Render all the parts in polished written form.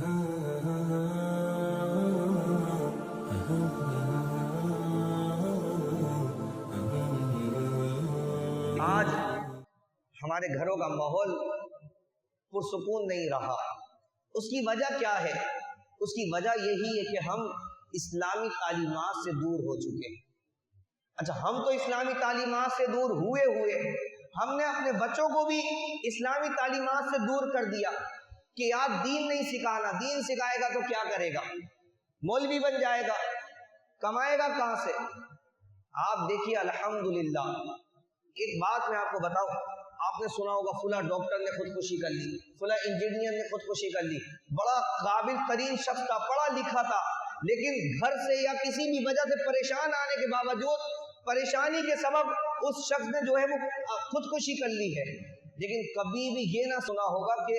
آج ہمارے گھروں کا ماحول پرسکون نہیں رہا. اس کی وجہ کیا ہے؟ اس کی وجہ یہی ہے کہ ہم اسلامی تعلیمات سے دور ہو چکے ہیں. اچھا، ہم تو اسلامی تعلیمات سے دور ہوئے ہم نے اپنے بچوں کو بھی اسلامی تعلیمات سے دور کر دیا کہ یار دین نہیں سکھانا، دین سکھائے گا تو کیا کرے گا؟ مولوی بن جائے گا، کمائے گا کہاں سے؟ آپ دیکھیے الحمدللہ، ایک بات میں آپ کو بتاؤں، آپ نے سنا ہوگا فلاں ڈاکٹر نے خودکشی کر لی، فلاں انجینئر نے خودکشی کر لی، بڑا قابل ترین شخص تھا، پڑھا لکھا تھا، لیکن گھر سے یا کسی بھی وجہ سے پریشان آنے کے باوجود پریشانی کے سبب اس شخص نے جو ہے وہ خودکشی کر لی ہے. لیکن کبھی بھی یہ نہ سنا ہوگا کہ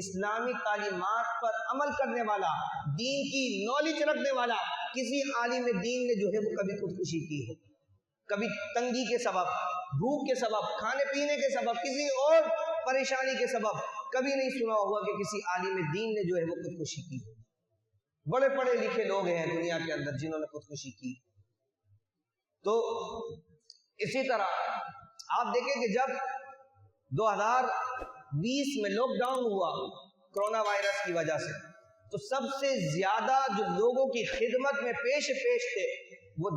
اسلامی تعلیمات پر عمل کرنے والا، دین کی نالج رکھنے والا کسی عالم دین نے جو ہے وہ کبھی خودکشی کی ہو. کبھی تنگی کے سبب، بھوک کے سبب، کھانے پینے کے سبب، کسی اور پریشانی کے سبب کبھی نہیں سنا ہوگا کہ کسی عالم دین نے جو ہے وہ خودکشی کی. بڑے پڑھے لکھے لوگ ہیں دنیا کے اندر جنہوں نے خودکشی کی. تو اسی طرح آپ دیکھیں کہ جب 2020 میں لاک ڈاؤن ہوا کرونا وائرس کی وجہ سے، تو سب سے زیادہ جو لوگوں کی خدمت میں پیش تھے وہ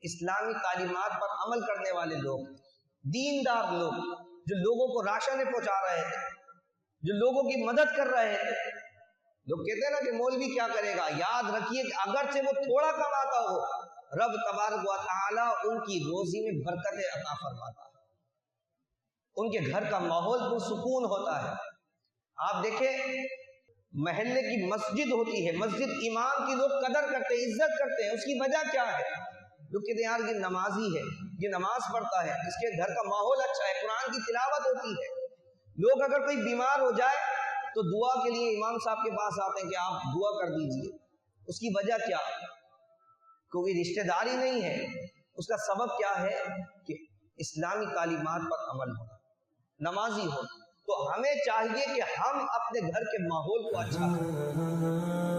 اسلامی تعلیمات پر عمل کرنے والے لوگ، دیندار لوگ، جو لوگوں کو راشن پہنچا رہے تھے، جو لوگوں کی مدد کر رہے تھے. لوگ کہتے ہیں نا کہ مولوی کیا کرے گا. یاد رکھیے کہ اگرچہ وہ تھوڑا کماتا ہو، رب تبارک و تعالی ان کی روزی میں برکت عطا فرماتا ہے، ان کے گھر کا ماحول پرسکون ہوتا ہے. آپ دیکھیں محلے کی مسجد ہوتی ہے، مسجد امام کی لوگ قدر کرتے ہیں، عزت کرتے ہیں. اس کی وجہ کیا ہے؟ لوگ کہتے ہیں یار یہ نمازی ہے، یہ نماز پڑھتا ہے، اس کے گھر کا ماحول اچھا ہے، قرآن کی تلاوت ہوتی ہے. لوگ اگر کوئی بیمار ہو جائے تو دعا کے لیے امام صاحب کے پاس آتے ہیں کہ آپ دعا کر دیجئے. اس کی وجہ کیا؟ کوئی رشتہ داری نہیں ہے. اس کا سبب کیا ہے؟ کہ اسلامی تعلیمات پر عمل ہونا، نمازی ہو. تو ہمیں چاہیے کہ ہم اپنے گھر کے ماحول کو اچھا کریں.